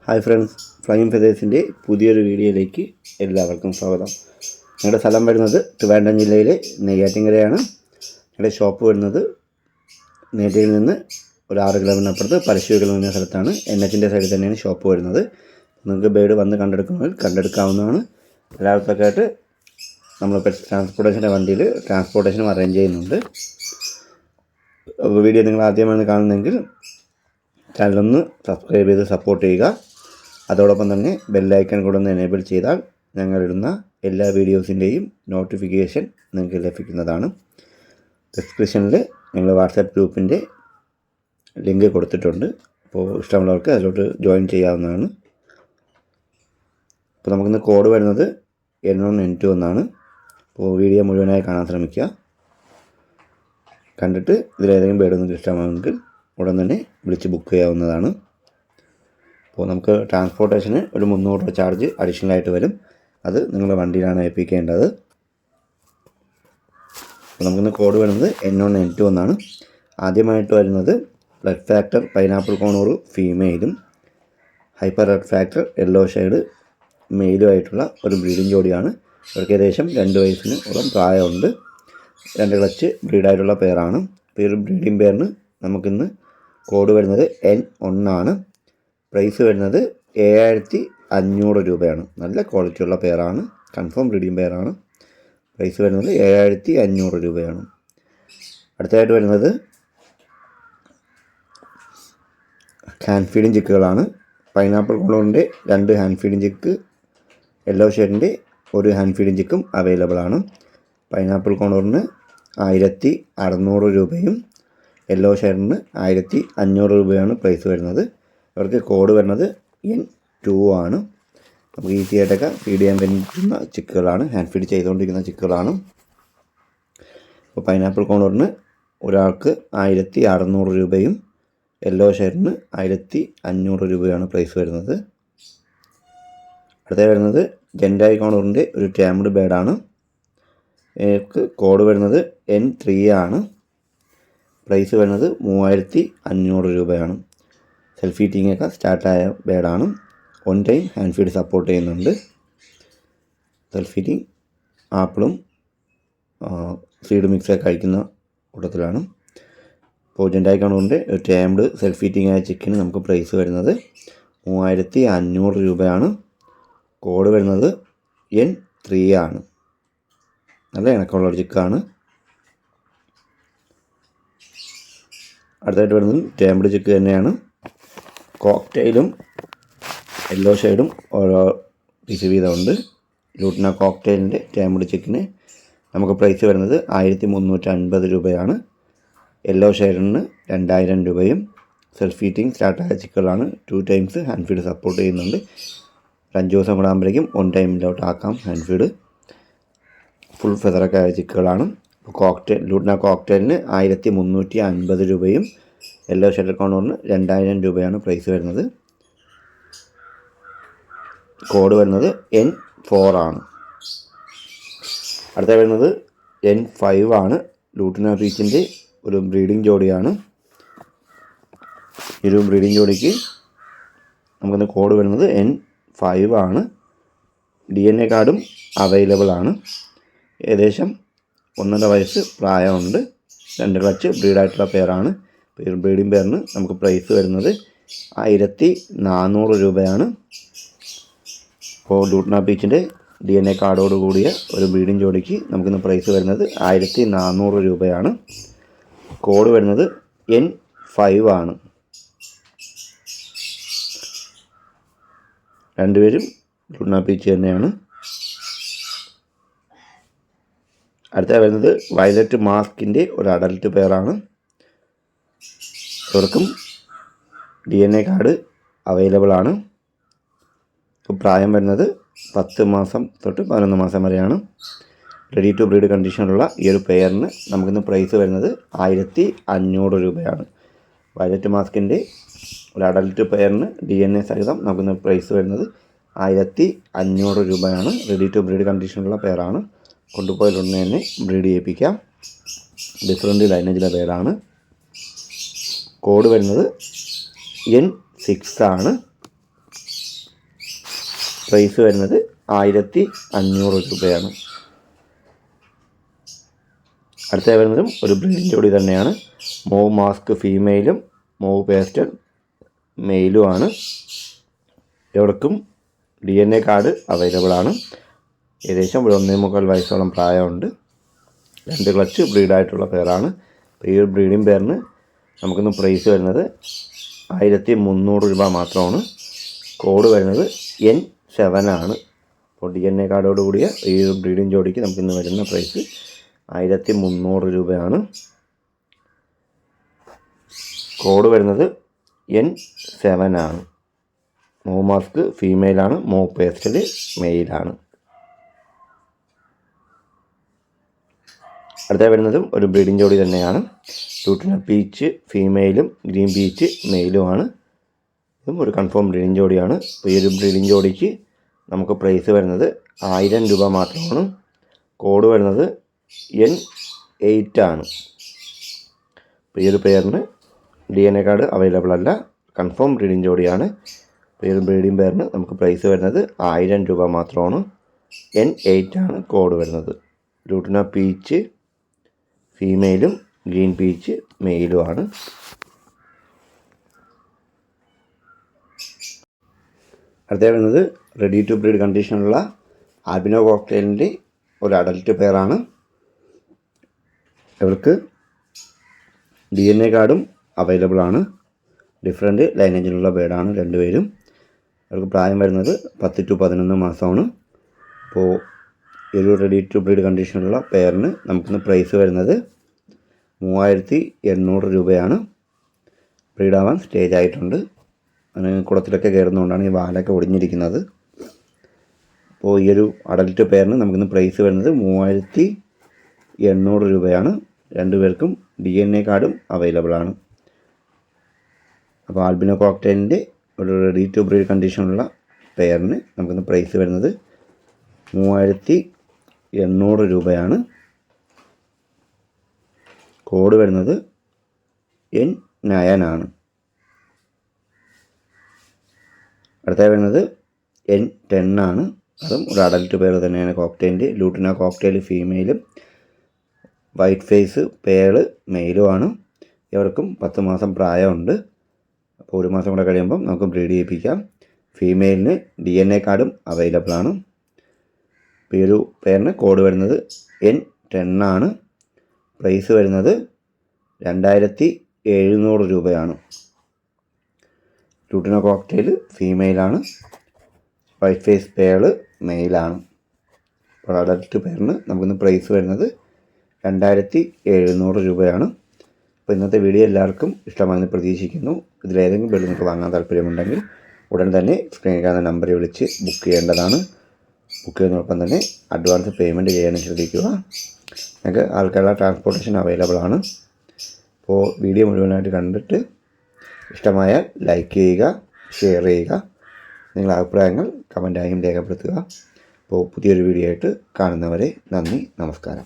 Hi friends, flying ഫെതേഴ്സിൻ്റെ പുതിയൊരു വീഡിയോയിലേക്ക് എല്ലാവർക്കും സ്വാഗതം. ഞങ്ങളുടെ സ്ഥലം വരുന്നത് ട്രിവാൻഡ്രം ജില്ലയിലെ നെയ്യാറ്റിൻകരയാണ്. ഞങ്ങളുടെ ഷോപ്പ് വരുന്നത് നെയ്യാറ്റിൽ നിന്ന് ഒരു 6 കിലോമീറ്റർ അപ്പുറത്ത് പരശുവിൽ എന്ന സ്ഥലത്താണ്. NH സൈഡിൽ തന്നെയാണ് ഷോപ്പ് വരുന്നത്. നിങ്ങൾക്ക് ബേഡ് വന്ന് കണ്ടെടുക്കുന്നതിൽ കണ്ടെടുക്കാവുന്നതാണ്. എല്ലാവർക്കൊക്കെ ആയിട്ട് നമ്മൾ ട്രാൻസ്പോർട്ടേഷൻ്റെ വണ്ടിയിൽ ട്രാൻസ്പോർട്ടേഷനും അറേഞ്ച് ചെയ്യുന്നുണ്ട്. വീഡിയോ നിങ്ങൾ ആദ്യമാണ് കാണുന്നതെങ്കിൽ ചാനലൊന്ന് സബ്സ്ക്രൈബ് ചെയ്ത് സപ്പോർട്ട് ചെയ്യുക. അതോടൊപ്പം തന്നെ ബെല്ലൈക്കൺ കൂടെ ഒന്ന് എനേബിൾ ചെയ്താൽ ഞങ്ങളിടുന്ന എല്ലാ വീഡിയോസിൻ്റെയും നോട്ടിഫിക്കേഷൻ നിങ്ങൾക്ക് ലഭിക്കുന്നതാണ്. ഡിസ്ക്രിപ്ഷനിൽ ഞങ്ങൾ വാട്സാപ്പ് ഗ്രൂപ്പിൻ്റെ ലിങ്ക് കൊടുത്തിട്ടുണ്ട്. അപ്പോൾ ഇഷ്ടമുള്ളവർക്ക് അതിലോട്ട് ജോയിൻ ചെയ്യാവുന്നതാണ്. അപ്പോൾ നമുക്കിന്ന് കോഡ് വരുന്നത് N1N2 എന്നാണ്. അപ്പോൾ വീഡിയോ മുഴുവനായി കാണാൻ ശ്രമിക്കുക. കണ്ടിട്ട് ഇതിലേതെങ്കിലും ബേഡ് നിങ്ങൾക്ക് ഇഷ്ടമാണെങ്കിൽ ഉടൻ തന്നെ വിളിച്ച് ബുക്ക് ചെയ്യാവുന്നതാണ്. അപ്പോൾ നമുക്ക് ട്രാൻസ്പോർട്ടേഷന് ഒരു 300 രൂപ ചാർജ് അഡീഷണലായിട്ട് വരും. അത് നിങ്ങളുടെ വണ്ടിയിലാണ് ഏൽപ്പിക്കേണ്ടത്. അപ്പോൾ നമുക്കിന്ന് കോഡ് വരുന്നത് N1N2 എന്നാണ്. ആദ്യമായിട്ട് വരുന്നത് റെഡ് ഫാക്ടർ പൈനാപ്പിൾ കോണൂർ ഫീമെയിലും hyper red factor yellow shade മെയിലുമായിട്ടുള്ള ഒരു ബ്രീഡിംഗ് ജോഡിയാണ്. ഇവർക്ക് ഏകദേശം 2 വയസ്സിന് ഉള്ള പ്രായമുണ്ട്. 2 ക്ലച്ച് ബ്രീഡായിട്ടുള്ള പെയറാണ്. ഇപ്പോൾ ഈ ഒരു ബ്രീഡിംഗ് പെയറിന് നമുക്കിന്ന് കോഡ് വരുന്നത് N1 ആണ്. പ്രൈസ് വരുന്നത് 7500 രൂപയാണ്. നല്ല ക്വാളിറ്റിയുള്ള പെയറാണ്. കൺഫേം ബ്രീഡിംഗ് പെയറാണ്. പ്രൈസ് വരുന്നത് 7500 രൂപയാണ്. അടുത്തതായിട്ട് വരുന്നത് ഹാൻഡ് ഫീഡിങ് ചിക്കുകളാണ്. പൈനാപ്പിൾ കോളറിൻ്റെ 2 ഹാൻഡ് ഫീഡിങ് ചിക്ക്, യെല്ലോ ഷെയ്ഡിൻ്റെ 1 ഹാൻഡ് ഫീഡിങ് ചിക്കും അവൈലബിൾ ആണ്. പൈനാപ്പിൾ കോളറിന് 1600 രൂപയും യെല്ലോ ഷെയ്ഡിന് 1500 രൂപയാണ് പ്രൈസ് വരുന്നത്. ഇവർക്ക് കോഡ് വരുന്നത് N2 ആണ്. നമുക്ക് ഈസി ആയിട്ടൊക്കെ ഫീഡ് ചെയ്യാൻ പറ്റുന്ന ചിക്കുകളാണ്. ഹാൻഡ് ഫീഡ് ചെയ്തുകൊണ്ടിരിക്കുന്ന ചിക്കുകളാണ്. അപ്പോൾ പൈനാപ്പിൾ കോണറിന് ഒരാൾക്ക് 1600 രൂപയും യെല്ലോ ഷെയ്ഡിന് 1500 രൂപയാണ് പ്രൈസ് വരുന്നത്. അടുത്ത വരുന്നത് ജെൻഡായി കോണറിൻ്റെ ഒരു ടാംഡ് ബേഡാണ്. എനിക്ക് കോഡ് വരുന്നത് N3 ആണ്. പ്രൈസ് വരുന്നത് 3500 രൂപയാണ്. സെൽഫ് ഫീറ്റിംഗ് ഒക്കെ സ്റ്റാർട്ടായ ബേഡാണ്. 1 ടൈം ഹാൻഡ് ഫീഡ് സപ്പോർട്ട് ചെയ്യുന്നുണ്ട്. സെൽഫ് ഫീറ്റിംഗ് ആപ്പിളും സീഡ് മിക്സൊക്കെ കഴിക്കുന്ന കൂട്ടത്തിലാണ്. ഇപ്പോൾ ജെൻഡായി കോണറിൻ്റെ ടാംഡ് സെൽഫ് ഫീറ്റിംഗ് ആയ ചിക്കന് നമുക്ക് പ്രൈസ് വരുന്നത് 3500 രൂപയാണ്. കോഡ് വരുന്നത് N3 ആണ്. നല്ല ഇണക്കമുള്ള ചിക്കാണ്. അടുത്തായിട്ട് വരുന്നത് ടാംഡ് ചിക്ക് തന്നെയാണ്. കോക്ടെയിലും യെല്ലോ ഷെയ്ഡും ഓരോ പീസ് വീതമുണ്ട്. ലൂട്ടിന കോക്ടെയിലിൻ്റെ ടാംഡ് ചിക്കിന് നമുക്ക് പ്രൈസ് വരുന്നത് 1350 രൂപയാണ്. യെല്ലോ ഷെയ്ഡിന് 2000 രൂപയും. സെൽഫ് ഫീറ്റിംഗ് സ്റ്റാർട്ടായ ചിക്കുകളാണ്. 2 ടൈംസ് ഹാൻഡ് ഫീഡ് സപ്പോർട്ട് ചെയ്യുന്നുണ്ട്. 5 ദിവസം കൂടെ ആകുമ്പോഴേക്കും 1 ടൈമിലോട്ട് ആക്കാം ഹാൻഡ് ഫീഡ്. ഫുൾ ഫെദറൊക്കെ ആയ ചിക്കുകളാണ്. ലൂട്ടിന കോക്ടെയിലിന് 1350 രൂപയും യെല്ലോ ഷെയ്ഡ് കോണറിന് 2000 രൂപയാണ് പ്രൈസ് വരുന്നത്. കോഡ് വരുന്നത് N4 ആണ്. അടുത്ത വരുന്നത് N5 ആണ്. ലൂട്ടിന പീച്ചിൻ്റെ ഒരു ബ്രീഡിംഗ് ജോഡിയാണ്. ഈ ഒരു ബ്രീഡിംഗ് ജോഡിക്ക് നമുക്കിന്ന് കോഡ് വരുന്നത് N5 ആണ്. DNA കാർഡും അവൈലബിൾ ആണ്. ഏകദേശം 1.5 വയസ്സ് പ്രായമുണ്ട്. 2 ക്ലച്ച് ബ്രീഡായിട്ടുള്ള പെയറാണ്. ബ്രീഡിംഗ് പെയറിന് നമുക്ക് പ്രൈസ് വരുന്നത് 1400 രൂപയാണ്. ഇപ്പോൾ ലൂട്ടിന പീച്ചിൻ്റെ DNA കാർഡോട് കൂടിയ ഒരു ബ്രീഡിംഗ് ജോഡിക്ക് നമുക്കിന്ന് പ്രൈസ് വരുന്നത് 1400 രൂപയാണ്. കോഡ് വരുന്നത് N5 ആണ്. രണ്ടുപേരും ലൂട്ടിന പീച്ച് തന്നെയാണ്. അടുത്ത വരുന്നത് വയലറ്റ് മാസ്കിൻ്റെ ഒരു അഡൽട്ട് പെയറാണ്. ഇവർക്കും DNA കാർഡ് അവൈലബിൾ ആണ്. പ്രായം വരുന്നത് 10 മാസം തൊട്ട് 11 മാസം വരെയാണ്. റെഡി ടു ബ്രീഡ് കണ്ടീഷനിലുള്ള ഈ ഒരു പെയറിന് നമുക്കിന്ന് പ്രൈസ് വരുന്നത് 1500 രൂപയാണ്. വയലറ്റ് മാസ്കിൻ്റെ ഒരു അഡൽട്ട് പെയറിന് DNA സഹിതം നമുക്കിന്ന് പ്രൈസ് വരുന്നത് 1500 രൂപയാണ്. റെഡി ടു ബ്രീഡ് കണ്ടീഷനിലുള്ള പെയറാണ്. കൊണ്ടുപോയിട്ടുടനെ തന്നെ ബ്രീഡ് ചെയ്യിപ്പിക്കാം. ഡിഫറൻറ്റ് ലൈനേജിലെ പെയറാണ്. കോഡ് വരുന്നത് N6 ആണ്. പ്രൈസ് വരുന്നത് 1500 രൂപയാണ്. അടുത്ത വരുന്നതും ഒരു ബ്രീഡിംഗ് ജോഡി തന്നെയാണ്. മോവ് മാസ്ക് ഫീമെയിലും മോവ് പേസ്റ്റൽ മെയിലുമാണ്. ഇവർക്കും DNA കാർഡ് അവൈലബിൾ ആണ്. ഏകദേശം ഒരു 1.25 വയസ്സോളം പ്രായമുണ്ട്. 2 ക്ലച്ച് ബ്രീഡായിട്ടുള്ള പെയറാണ്. ഈ ഒരു ബ്രീഡിംഗ് പെയറിന് നമുക്കിന്ന് പ്രൈസ് വരുന്നത് 1300 രൂപ മാത്രമാണ്. കോഡ് വരുന്നത് N7 ആണ്. അപ്പോൾ DNA കാർഡോട് കൂടിയ ഈ ഒരു ബ്രീഡിംഗ് ജോഡിക്ക് നമുക്കിന്ന് വരുന്ന പ്രൈസ് 1300 രൂപയാണ്. കോഡ് വരുന്നത് N7 ആണ്. മോവ് മാസ്ക് ഫീമെയിലാണ്, മോവ് പേസ്റ്റൽ മെയിലാണ്. അടുത്ത വരുന്നതും ഒരു ബ്രീഡിംഗ് ജോഡി തന്നെയാണ്. ലൂട്ടിന പീച്ച് ഫീമെയിലും ഗ്രീൻ പീച്ച് മെയിലുമാണ്. ഇതും ഒരു കൺഫേം ബ്രീഡിംഗ് ജോഡിയാണ്. ഈ ഒരു ബ്രീഡിംഗ് ജോഡിക്ക് നമുക്ക് പ്രൈസ് വരുന്നത് 1000 രൂപ മാത്രമാണ്. കോഡ് വരുന്നത് N8 ആണ്. ഈ ഒരു പെയറിന് DNA കാർഡ് അവൈലബിൾ അല്ല, കൺഫേം ബ്രീഡിംഗ് ജോഡിയാണ്. ഈ ഒരു ബ്രീഡിംഗ് പെയറിന് നമുക്ക് പ്രൈസ് വരുന്നത് 1000 രൂപ മാത്രമാണ്. N8 ആണ് കോഡ് വരുന്നത്. ലൂട്ടിന പീച്ച് ഫീമെയിലും ഗ്രീൻ പീച്ച് മെയിലുമാണ്. അടുത്ത വരുന്നത് റെഡി ടു ബ്രീഡ് കണ്ടീഷനുള്ള ആൽബിനോ കോക്ടെയിലിൻ്റെ ഒരു അഡൽട്ട് പെയറാണ്. ഇവർക്ക് DNA കാർഡും അവൈലബിൾ ആണ്. ഡിഫറെൻറ്റ് ലൈനേജിലുള്ള ബേഡാണ് രണ്ടുപേരും. അവർക്ക് പ്രായം വരുന്നത് 10 to 11 മാസമാണ്. അപ്പോൾ ഈ ഒരു റെഡി ടു ബ്രീഡ് കണ്ടീഷനുള്ള പെയറിന് നമുക്കിന്ന് പ്രൈസ് വരുന്നത് 3800 രൂപയാണ്. ബ്രീഡാവാൻ സ്റ്റേജ് ആയിട്ടുണ്ട്. അതിന് കുളത്തിലൊക്കെ കയറുന്നതുകൊണ്ടാണ് ഈ വാലൊക്കെ ഒടിഞ്ഞിരിക്കുന്നത്. അപ്പോൾ ഈ ഒരു അഡൽട്ട് പെയറിന് നമുക്കിന്ന് പ്രൈസ് വരുന്നത് 3800 രൂപയാണ്. രണ്ടുപേർക്കും DNA കാർഡും അവൈലബിൾ ആണ്. അപ്പോൾ ആൽബിനോ കോക്ടെയിലിൻ്റെ ഒരു റെഡി ടു ബ്രീഡ് കണ്ടീഷനുള്ള പെയറിന് നമുക്കിന്ന് പ്രൈസ് വരുന്നത് 3800 രൂപയാണ്. കോഡ് വരുന്നത് N9 ആണ്. അടുത്ത വരുന്നത് N10 ആണ്. അതും ഒരു അഡൽട്ട് പെയർ തന്നെയാണ് കോക്ടെയിലിൻ്റെ. ലൂട്ടിന കോക്ടെയിൽ ഫീമെയിലും വൈറ്റ് ഫേസ് പേള് മെയിലുമാണ്. ഇവർക്കും 10 മാസം പ്രായമുണ്ട്. അപ്പോൾ 1 മാസം കൂടെ കഴിയുമ്പം നമുക്ക് ബ്രീഡ് ചെയ്യിപ്പിക്കാം. ഫീമെയിലിന് DNA കാർഡും അവൈലബിൾ ആണ്. അപ്പോൾ ഈ ഒരു പെയറിന് കോഡ് വരുന്നത് N10 ആണ്. പ്രൈസ് വരുന്നത് 2700 രൂപയാണ്. ലൂട്ടിന കോക്ടെയിൽ ഫീമെയിലാണ്, വൈറ്റ് ഫേസ് പേള് മെയിലാണ്. അപ്പോൾ അഡൽട്ട് പെയറിന് നമുക്കിന്ന് പ്രൈസ് വരുന്നത് 2700 രൂപയാണ്. അപ്പോൾ ഇന്നത്തെ വീഡിയോ എല്ലാവർക്കും ഇഷ്ടമാണെന്ന് പ്രതീക്ഷിക്കുന്നു. ഇതിലേതെങ്കിലും ബെഡ് നിങ്ങൾക്ക് വാങ്ങാൻ താല്പര്യമുണ്ടെങ്കിൽ ഉടൻ തന്നെ സ്ക്രീനിൽ കാണുന്ന നമ്പറിൽ വിളിച്ച് ബുക്ക് ചെയ്യേണ്ടതാണ്. ബുക്ക് ചെയ്യുന്നതോടൊപ്പം തന്നെ അഡ്വാൻസ് പേയ്മെൻറ്റ് ചെയ്യാനും ശ്രദ്ധിക്കുക. നിങ്ങൾക്ക് ആൾക്കാരുടെ ട്രാൻസ്പോർട്ടേഷൻ അവൈലബിൾ ആണ്. അപ്പോൾ വീഡിയോ മുഴുവനായിട്ട് കണ്ടിട്ട് ഇഷ്ടമായാൽ ലൈക്ക് ചെയ്യുക, ഷെയർ ചെയ്യുക. നിങ്ങളുടെ അഭിപ്രായങ്ങൾ കമൻറ്റായും രേഖപ്പെടുത്തുക. അപ്പോൾ പുതിയൊരു വീഡിയോ ആയിട്ട് കാണുന്നവരെ നന്ദി, നമസ്കാരം.